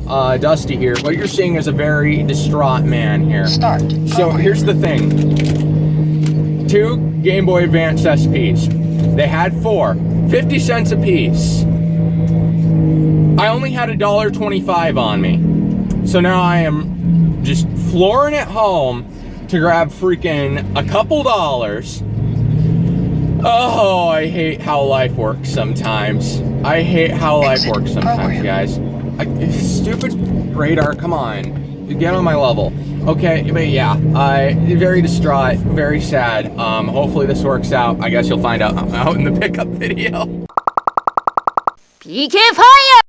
Dusty here. What you're seeing is a very distraught man here. Start. So here's the thing. 2 Game Boy Advance SPs. They had 4. 50 cents a piece. I only had $1.25 on me. So now I am just flooring it home to grab freaking a couple dollars. Oh, I hate how life works sometimes. I hate how life works sometimes, guys. Stupid radar, come on. Get on my level. Okay, but yeah, very distraught, very sad. Hopefully this works out. I guess you'll find out in the pickup video. PK Fire!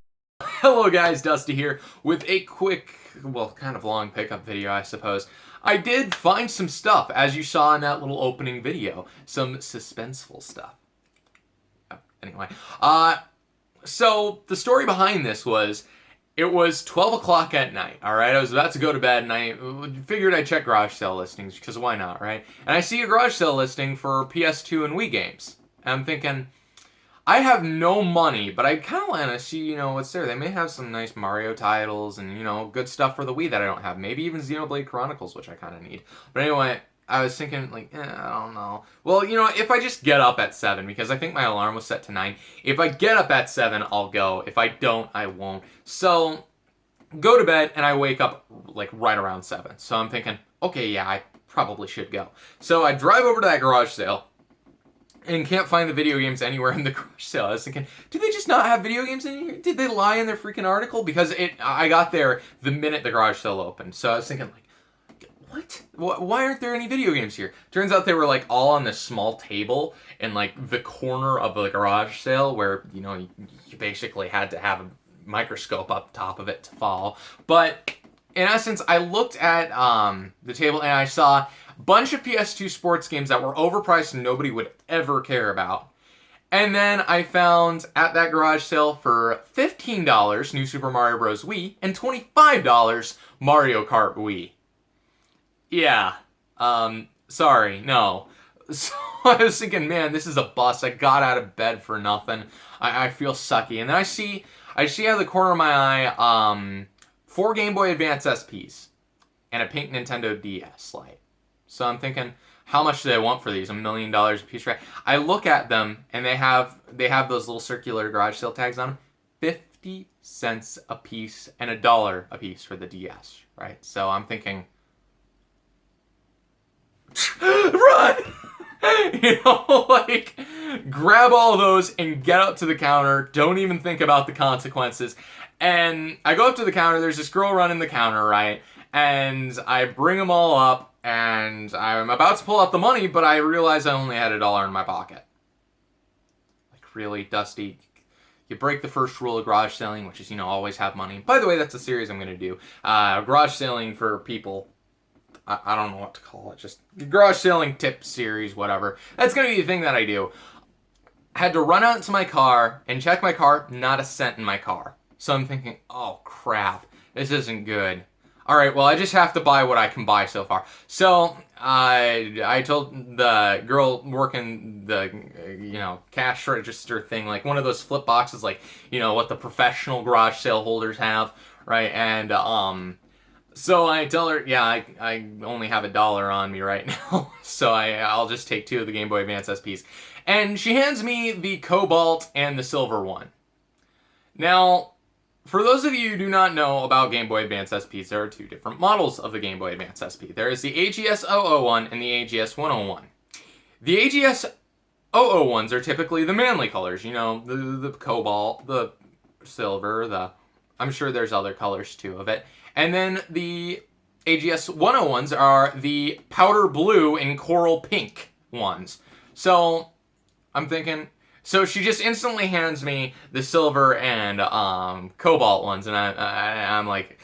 Hello guys, Dusty here with a quick, well, kind of long pickup video, I suppose. I did find some stuff, as you saw in that little opening video. Some suspenseful stuff. Anyway, so the story behind this was, it was 12 o'clock at night, alright? I was about to go to bed and I figured I'd check garage sale listings, because why not, right? And I see a garage sale listing for PS2 and Wii games. And I'm thinking, I have no money, but I kind of want to see, you know, what's there. They may have some nice Mario titles and, you know, good stuff for the Wii that I don't have. Maybe even Xenoblade Chronicles, which I kind of need. But anyway, I was thinking, like, I don't know. Well, you know, if I just get up at 7, because I think my alarm was set to 9. If I get up at 7, I'll go. If I don't, I won't. So, go to bed, and I wake up, like, right around 7. So I'm thinking, okay, yeah, I probably should go. So I drive over to that garage sale, and can't find the video games anywhere in the garage sale. I was thinking, do they just not have video games in here? Did they lie in their freaking article? Because I got there the minute the garage sale opened. So I was thinking, like, what? Why aren't there any video games here? Turns out they were, like, all on this small table in, like, the corner of the garage sale where, you know, you basically had to have a microscope up top of it to follow. But in essence, I looked at the table and I saw bunch of PS2 sports games that were overpriced and nobody would ever care about. And then I found at that garage sale for $15 New Super Mario Bros. Wii and $25 Mario Kart Wii. Yeah, sorry, no. So I was thinking, man, this is a bust. I got out of bed for nothing. I feel sucky. And then I see out of the corner of my eye 4 Game Boy Advance SPs and a pink Nintendo DS Lite. So I'm thinking, how much do they want for these? $1 million a piece, right? I look at them, and they have those little circular garage sale tags on them. 50 cents a piece and $1 a piece for the DS, right? So I'm thinking, run! You know, like, grab all those and get up to the counter. Don't even think about the consequences. And I go up to the counter. There's this girl running the counter, right? And I bring them all up. And I'm about to pull out the money, but I realize I only had $1 in my pocket. Like, really, Dusty? You break the first rule of garage selling, which is, you know, always have money. By the way, that's a series I'm going to do. Garage selling for people. I don't know what to call it. Just garage selling tip series, whatever. That's going to be the thing that I do. I had to run out into my car and check my car. Not a cent in my car. So I'm thinking, oh, crap. This isn't good. Alright, well, I just have to buy what I can buy so far. So, I told the girl working the, you know, cash register thing, like one of those flip boxes, like, you know, what the professional garage sale holders have, right? And, so I tell her, yeah, I only have $1 on me right now, so I'll just take 2 of the Game Boy Advance SPs. And she hands me the Cobalt and the Silver one. Now, for those of you who do not know about Game Boy Advance SPs, there are 2 different models of the Game Boy Advance SP. There is the AGS-001 and the AGS-101. The AGS-001s are typically the manly colors, you know, the cobalt, the silver, I'm sure there's other colors too of it. And then the AGS-101s are the powder blue and coral pink ones. So, I'm thinking, so she just instantly hands me the silver and cobalt ones, and I'm like,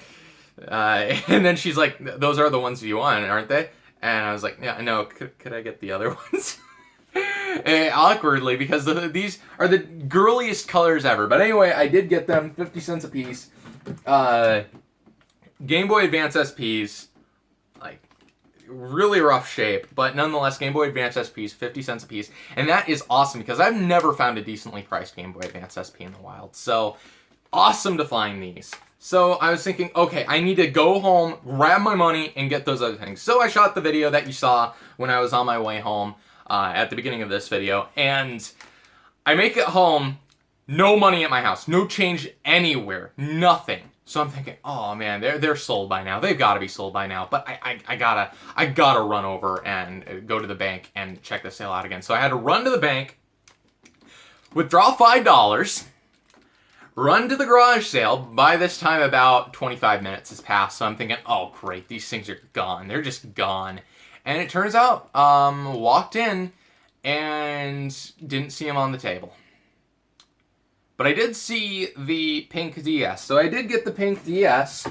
and then she's like, those are the ones you want, aren't they? And I was like, yeah, no, could I get the other ones? Awkwardly, because these are the girliest colors ever. But anyway, I did get them, 50 cents a piece. Game Boy Advance SPs, like, really rough shape, but nonetheless, Game Boy Advance SPs, 50 cents a piece. And that is awesome, because I've never found a decently priced Game Boy Advance SP in the wild. So, awesome to find these. So I was thinking, okay, I need to go home, grab my money, and get those other things. So I shot the video that you saw when I was on my way home at the beginning of this video, and I make it home, no money at my house, no change anywhere, nothing. So I'm thinking, oh man, they're sold by now. They've got to be sold by now. But I gotta run over and go to the bank and check the sale out again. So I had to run to the bank, withdraw $5, run to the garage sale. By this time, about 25 minutes has passed. So I'm thinking, oh great, these things are gone. They're just gone. And it turns out, walked in and didn't see them on the table. But I did see the pink DS. So I did get the pink DS.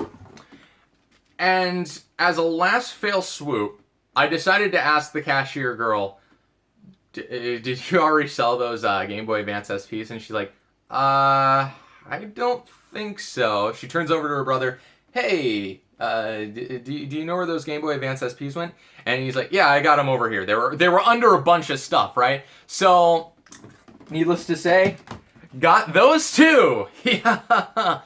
And as a last fail swoop, I decided to ask the cashier girl, did you already sell those Game Boy Advance SPs? And she's like, I don't think so. She turns over to her brother, hey, do you know where those Game Boy Advance SPs went? And he's like, yeah, I got them over here. They were under a bunch of stuff, right? So, needless to say, got those too. Yeah.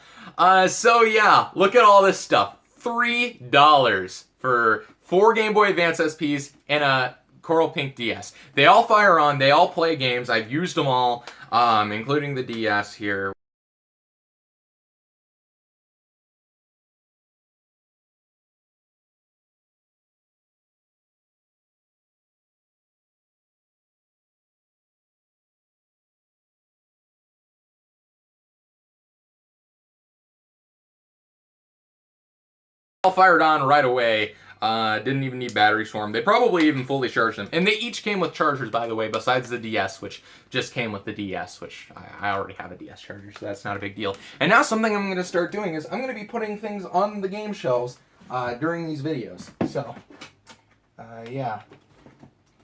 So yeah, look at all this stuff. $3 for 4 Game Boy Advance SPs and a Coral Pink DS. They all fire on. They all play games. I've used them all, including the DS here. All fired on right away. Didn't even need batteries for them. They probably even fully charged them. And they each came with chargers, by the way, besides the DS, which just came with the DS, which I already have a DS charger, so that's not a big deal. And now something I'm going to start doing is I'm going to be putting things on the game shelves during these videos. So, yeah.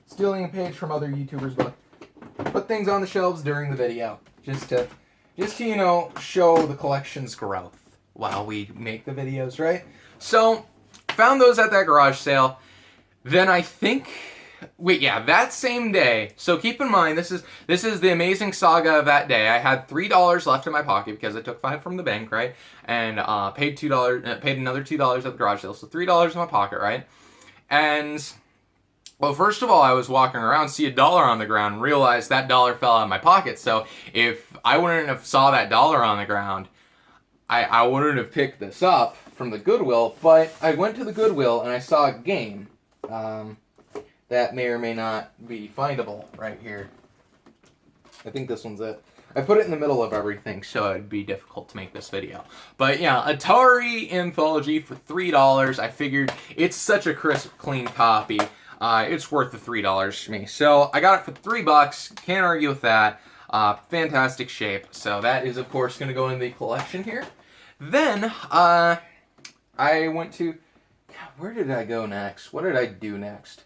Stealing a page from other YouTubers, but put things on the shelves during the video. Just to, you know, show the collection's growth while we make the videos, right? So, found those at that garage sale. Then I think, that same day. So keep in mind, this is the amazing saga of that day. I had $3 left in my pocket because I took $5 from the bank, right? And paid $2, paid another $2 at the garage sale, so $3 in my pocket, right? And well, first of all, I was walking around, see $1 on the ground, realized that $1 fell out of my pocket. So if I wouldn't have saw that $1 on the ground, I wouldn't have picked this up from the Goodwill, but I went to the Goodwill and I saw a game that may or may not be findable right here. I think this one's it. I put it in the middle of everything, so it'd be difficult to make this video. But yeah, Atari Anthology for $3. I figured it's such a crisp, clean copy. It's worth the $3 to me. So I got it for $3. Can't argue with that. Fantastic shape. So that is, of course, going to go in the collection here. Then, I went to... God, where did I go next? What did I do next?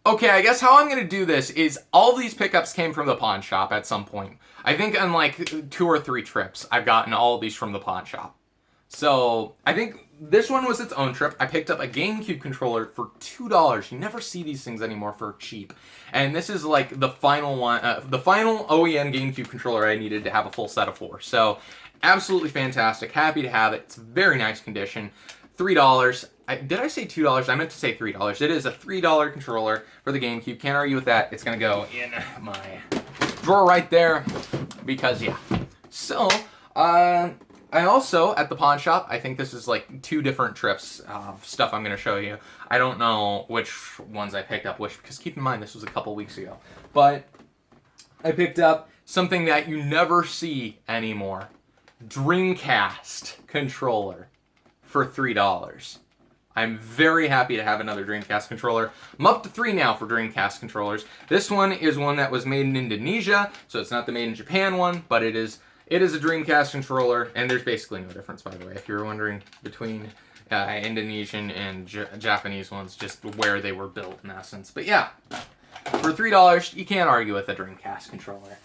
Okay, I guess how I'm going to do this is all these pickups came from the pawn shop at some point. I think on like 2 or 3 trips, I've gotten all of these from the pawn shop. So, I think this one was its own trip. I picked up a GameCube controller for $2. You never see these things anymore for cheap. And this is like the final one, the final OEM GameCube controller I needed to have a full set of 4. So, absolutely fantastic. Happy to have it. It's very nice condition. $3. Did I say $2? I meant to say $3. It is a $3 controller for the GameCube. Can't argue with that. It's going to go in my drawer right there because, yeah. So, I also, at the pawn shop, I think this is like 2 different trips of stuff I'm going to show you. I don't know which ones I picked up which, because keep in mind, this was a couple weeks ago. But I picked up something that you never see anymore. Dreamcast controller for $3. I'm very happy to have another Dreamcast controller. I'm up to 3 now for Dreamcast controllers. This one is one that was made in Indonesia, so it's not the made in Japan one, but it is a Dreamcast controller, and there's basically no difference, by the way, if you're wondering between Indonesian and Japanese ones, just where they were built in essence. But yeah, for $3, you can't argue with a Dreamcast controller.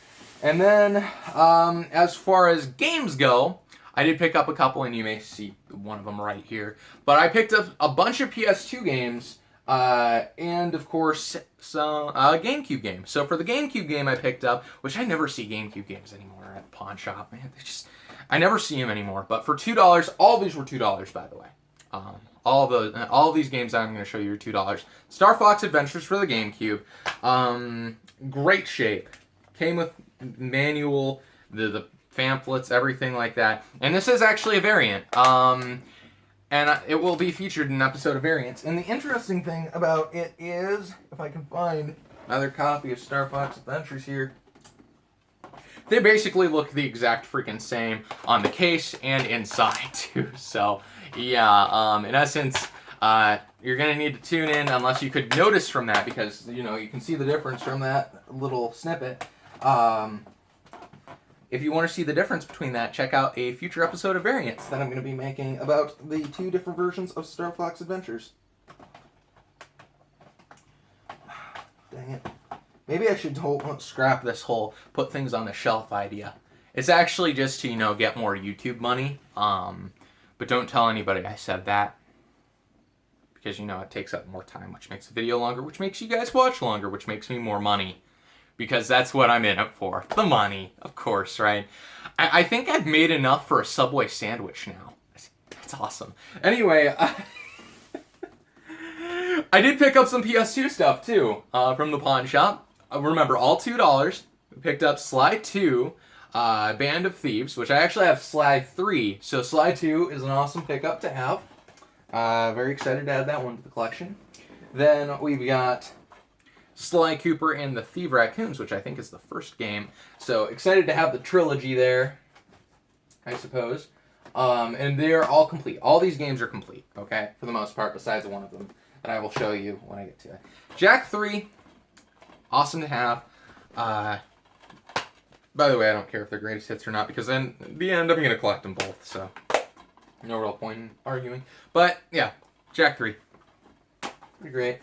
And then, as far as games go, I did pick up a couple, and you may see one of them right here. But I picked up a bunch of PS2 games, and of course, some GameCube games. So for the GameCube game I picked up, which I never see GameCube games anymore at the pawn shop, man. They just, I never see them anymore, but for $2, all of these were $2, by the way. All of these games I'm going to show you are $2. Star Fox Adventures for the GameCube. Great shape. Came with manual, the pamphlets, everything like that. And this is actually a variant. And it will be featured in an episode of Variants. And the interesting thing about it is, if I can find another copy of Star Fox Adventures here, they basically look the exact freaking same on the case and inside too. So yeah, in essence, you're gonna need to tune in unless you could notice from that, because you can see the difference from that little snippet. If you want to see the difference between that, check out a future episode of Variants that I'm going to be making about the 2 different versions of Star Fox Adventures. Dang it. Maybe I should scrap this whole put things on the shelf idea. It's actually just to, get more YouTube money. But don't tell anybody I said that. Because, it takes up more time, which makes the video longer, which makes you guys watch longer, which makes me more money. Because that's what I'm in it for. The money, of course, right? I think I've made enough for a Subway sandwich now. That's awesome. Anyway, I did pick up some PS2 stuff, too, from the pawn shop. Remember, all $2. We picked up Sly 2, Band of Thieves, which I actually have Sly 3. So Sly 2 is an awesome pickup to have. Very excited to add that one to the collection. Then we've got Sly Cooper and the Thieve Raccoons, which I think is the first game. So excited to have the trilogy there, I suppose. And they're all complete. All these games are complete, okay? For the most part, besides one of them that I will show you when I get to it. Jak 3, awesome to have. By the way, I don't care if they're greatest hits or not, because then in the end I'm going to collect them both, so no real point in arguing. But yeah, Jak 3. Pretty great.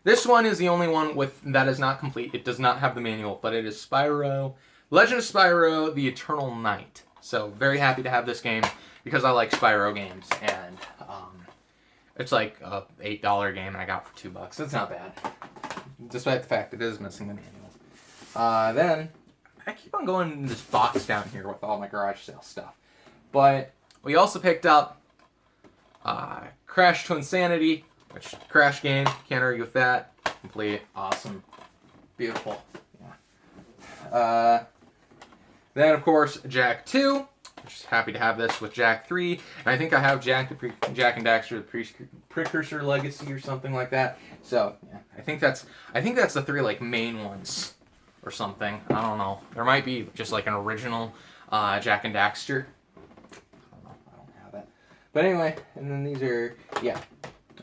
This one is the only one that is not complete. It does not have the manual, but it is Spyro, Legend of Spyro: The Eternal Night. So very happy to have this game because I like Spyro games, and it's like a $8 game I got for $2. It's not bad, despite the fact it is missing the manual. Then I keep on going in this box down here with all my garage sale stuff, but we also picked up Crash to Insanity. Which, Crash game, can't argue with that. Complete, awesome, beautiful. Yeah. Then, of course, Jak 2. Just happy to have this with Jak 3. And I think I have Jak and Daxter, the Precursor Legacy or something like that. So, yeah, I think that's the 3 main ones or something. I don't know. There might be just an original Jak and Daxter. I don't know. I don't have that. But anyway, and then these are, yeah.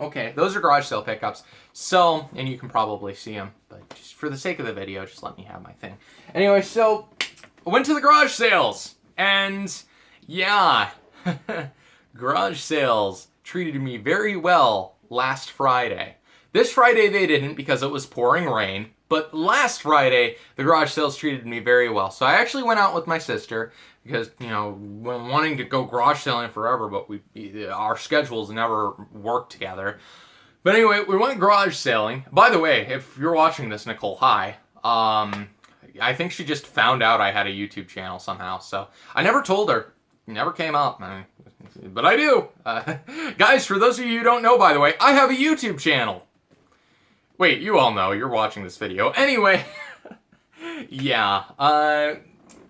Okay, those are garage sale pickups. So, and you can probably see them, but just for the sake of the video, just let me have my thing. Anyway, so I went to the garage sales, and yeah, garage sales treated me very well last Friday. This Friday they didn't because it was pouring rain, but last Friday the garage sales treated me very well. So I actually went out with my sister because, been wanting to go garage selling forever, but our schedules never worked together. But anyway, we went garage selling. By the way, if you're watching this, Nicole, hi. I think she just found out I had a YouTube channel somehow, so I never told her. It never came up, but I do. Guys, for those of you who don't know, by the way, I have a YouTube channel. Wait, you all know. You're watching this video. Anyway, yeah.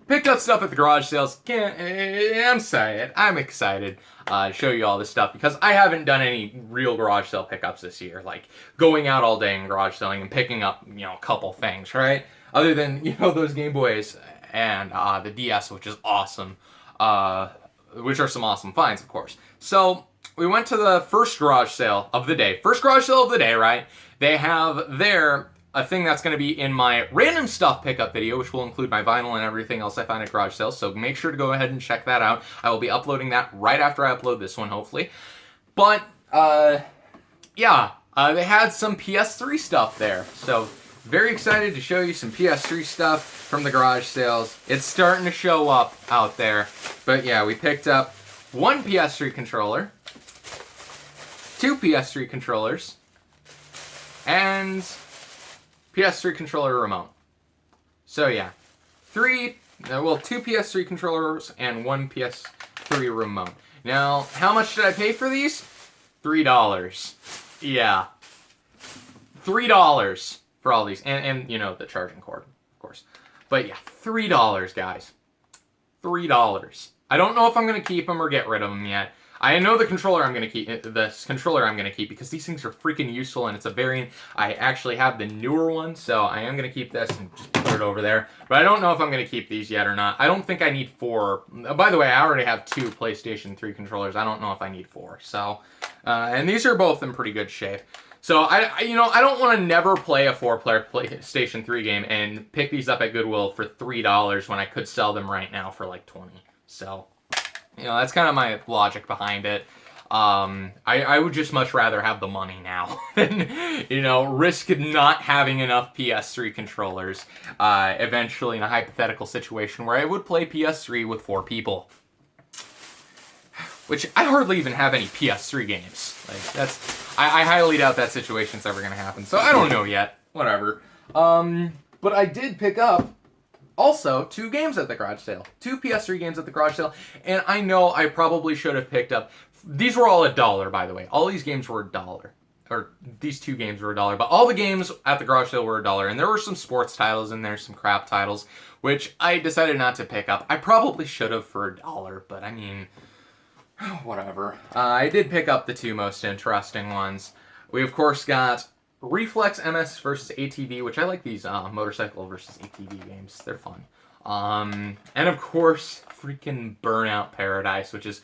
Picked up stuff at the garage sales. I'm excited to show you all this stuff because I haven't done any real garage sale pickups this year. Like going out all day and garage selling and picking up, a couple things, right? Other than, those Game Boys and the DS, which is awesome. Which are some awesome finds, of course. So we went to the first garage sale of the day. First garage sale of the day, right? They have there a thing that's going to be in my random stuff pickup video, which will include my vinyl and everything else I find at garage sales. So make sure to go ahead and check that out. I will be uploading that right after I upload this one, hopefully. But, yeah, they had some PS3 stuff there. So very excited to show you some PS3 stuff from the garage sales. It's starting to show up out there. But yeah, we picked up one PS3 controller, two PS3 controllers, and PS3 controller remote. So yeah, 3 well, 2 PS3 controllers and 1 PS3 remote. Now, how much did I pay for these? $3. Yeah. $3 for all these. And you know, the charging cord, of course. But yeah, $3, guys. $3. I don't know if I'm going to keep them or get rid of them yet. I know the controller I'm going to keep, because these things are freaking useful, and it's a variant. I actually have the newer one, so I am going to keep this and just put it over there. But I don't know if I'm going to keep these yet or not. I don't think I need 4. By the way, I already have 2 PlayStation 3 controllers. I don't know if I need 4. So, and these are both in pretty good shape. So, I don't want to never play a 4-player PlayStation 3 game and pick these up at Goodwill for $3 when I could sell them right now for like 20. So, that's kind of my logic behind it. I would just much rather have the money now than, risk not having enough PS3 controllers eventually in a hypothetical situation where I would play PS3 with 4 people. Which, I hardly even have any PS3 games. I highly doubt that situation's ever going to happen. So, I don't know yet. Whatever. But I did pick up also 2 games at the garage sale. 2 PS3 games at the garage sale. And I know I probably should have picked up... These were all $1, by the way. All these games were $1. Or these 2 games were $1. But all the games at the garage sale were $1. And there were some sports titles in there, some crap titles, which I decided not to pick up. I probably should have for $1, but I mean... whatever. I did pick up the 2 most interesting ones. We, of course, got Reflex MS versus ATV, which I like these motorcycle versus ATV games. They're fun. And, of course, freaking Burnout Paradise, which is,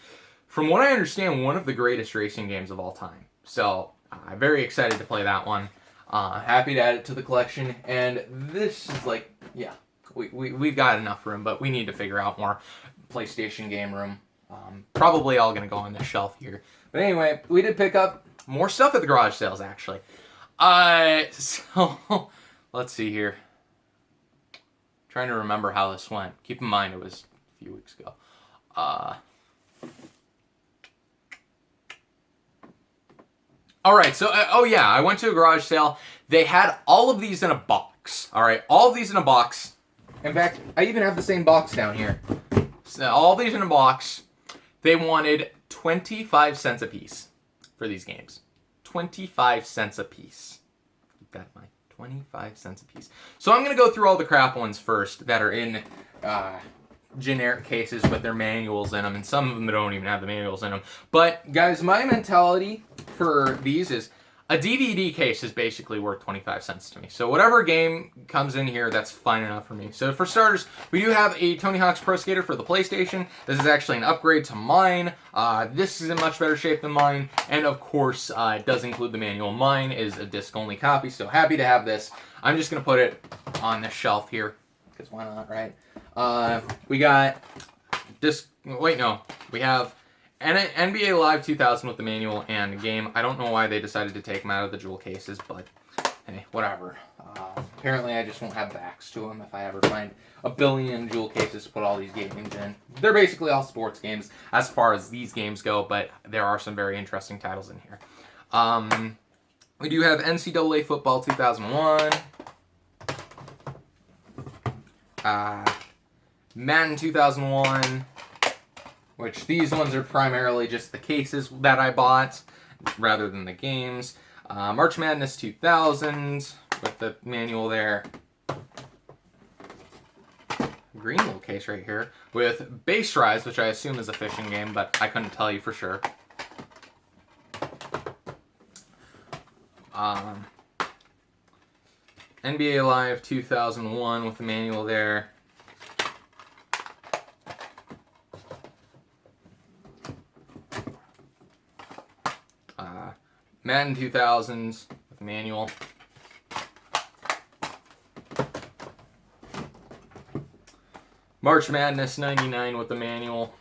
from what I understand, one of the greatest racing games of all time. So, I'm very excited to play that one. Happy to add it to the collection. And this is like, yeah, we've got enough room, but we need to figure out more PlayStation game room. Probably all going to go on this shelf here. But anyway, we did pick up more stuff at the garage sales, actually. So, let's see here. Trying to remember how this went. Keep in mind, it was a few weeks ago. Alright, so, oh yeah, I went to a garage sale. They had all of these in a box. Alright, all of these in a box. In fact, I even have the same box down here. So, all these in a box. They wanted 25 cents a piece for these games. 25 cents a piece. Keep that in mind. 25 cents a piece. So I'm going to go through all the crap ones first that are in generic cases with their manuals in them. And some of them don't even have the manuals in them. But, guys, my mentality for these is a DVD case is basically worth 25 cents to me. So whatever game comes in here, that's fine enough for me. So for starters, we do have a Tony Hawk's Pro Skater for the PlayStation. This is actually an upgrade to mine. This is in much better shape than mine. And of course, it does include the manual. Mine is a disc-only copy, so happy to have this. I'm just going to put it on this shelf here, because why not, right? We got disc... Wait, no. We have... NBA Live 2000 with the manual and game. I don't know why they decided to take them out of the jewel cases, but hey, whatever. Apparently I just won't have backs to them if I ever find a billion jewel cases to put all these games in. They're basically all sports games as far as these games go, but there are some very interesting titles in here. We do have NCAA Football 2001. Madden 2001. Which these ones are primarily just the cases that I bought, rather than the games. March Madness 2000, with the manual there. Green little case right here, with Base Rise, which I assume is a fishing game, but I couldn't tell you for sure. NBA Live 2001 with the manual there. Madden 2000s with the manual. March Madness 99 with the manual.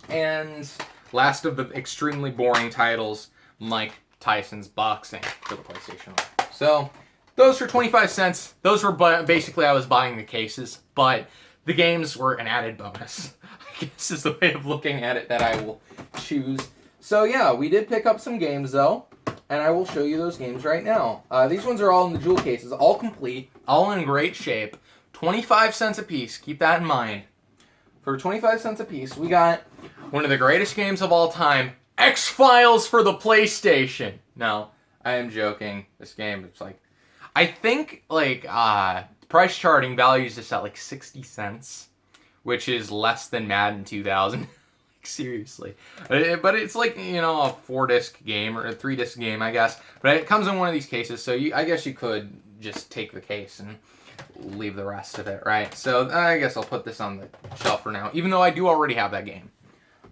And last of the extremely boring titles, Mike Tyson's Boxing for the PlayStation 1. So, those for 25 cents. Those were basically I was buying the cases, but the games were an added bonus. I guess is the way of looking at it that I will choose. So yeah, we did pick up some games though. and I will show you those games right now. These ones are all in the jewel cases, all complete, all in great shape. 25 cents a piece, keep that in mind. For 25 cents a piece, we got one of the greatest games of all time, X-Files for the PlayStation. No, I am joking. This game, it's like, I think, like, price charting values this at like 60 cents, which is less than Madden 2000. Seriously. But it's like, you know, a 4-disc game or a 3-disc game, I guess. But it comes in one of these cases, so I guess you could just take the case and leave the rest of it, right? So I guess I'll put this on the shelf for now, even though I do already have that game.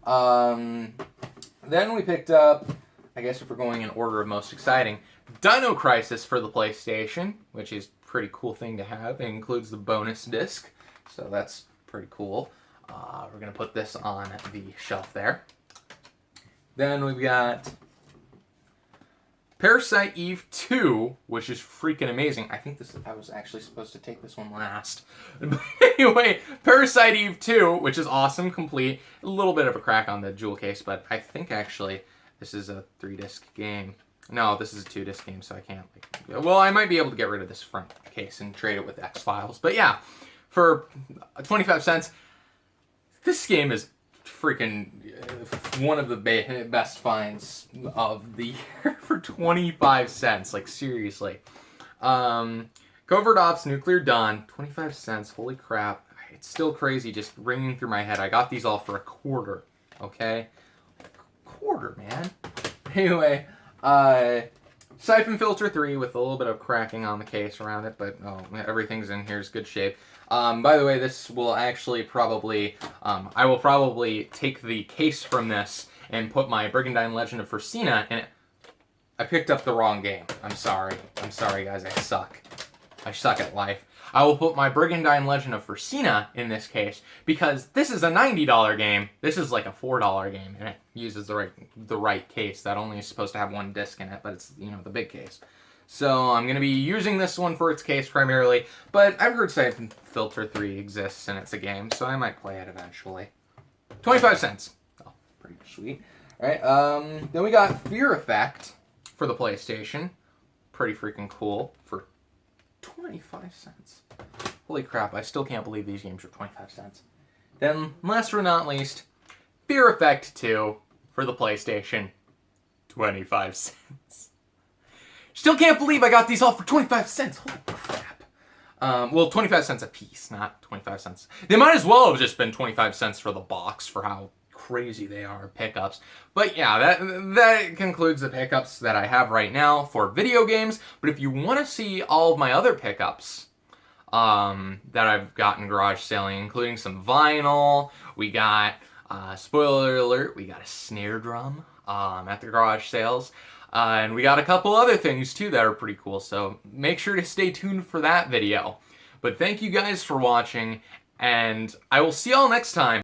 Then we picked up, I guess if we're going in order of most exciting, Dino Crisis for the PlayStation, which is a pretty cool thing to have. It includes the bonus disc, so that's pretty cool. We're going to put this on the shelf there. Then we've got Parasite Eve 2, which is freaking amazing. I think I was actually supposed to take this one last. But anyway, Parasite Eve 2, which is awesome, complete. A little bit of a crack on the jewel case, but I think actually this is a 3-disc game. No, this is a 2-disc game, so I can't. Well, I might be able to get rid of this front case and trade it with X-Files. But yeah, for 25 cents, this game is freaking one of the best finds of the year for 25 cents. Like, seriously. Covert Ops Nuclear Dawn, 25 cents. Holy crap. It's still crazy just ringing through my head. I got these all for a quarter, okay? Quarter, man. Anyway, Siphon Filter 3 with a little bit of cracking on the case around it, but everything's in here's good shape. By the way, this will actually probably, I will probably take the case from this and put my Brigandine Legend of Fersina in it. I picked up the wrong game. I'm sorry. I'm sorry, guys. I suck. I suck at life. I will put my Brigandine Legend of Fersina in this case because this is a $90 game. This is like a $4 game, and it uses the right case. That only is supposed to have one disc in it, but it's, you know, the big case. So I'm going to be using this one for its case primarily, but I've heard Siphon Filter 3 exists and it's a game, so I might play it eventually. 25 cents. Oh, pretty sweet. Alright, then we got Fear Effect for the PlayStation. Pretty freaking cool for 25 cents. Holy crap, I still can't believe these games are 25 cents. Then, last but not least, Fear Effect 2 for the PlayStation. 25 cents. Still can't believe I got these all for 25 cents. Holy crap. Well, 25 cents a piece, not 25 cents. They might as well have just been 25 cents for the box for how crazy they are pickups. But yeah, that concludes the pickups that I have right now for video games. But if you want to see all of my other pickups that I've gotten garage selling, including some vinyl, we got, spoiler alert, we got a snare drum at the garage sales. And we got a couple other things too that are pretty cool, so make sure to stay tuned for that video. But thank you guys for watching, and I will see y'all next time.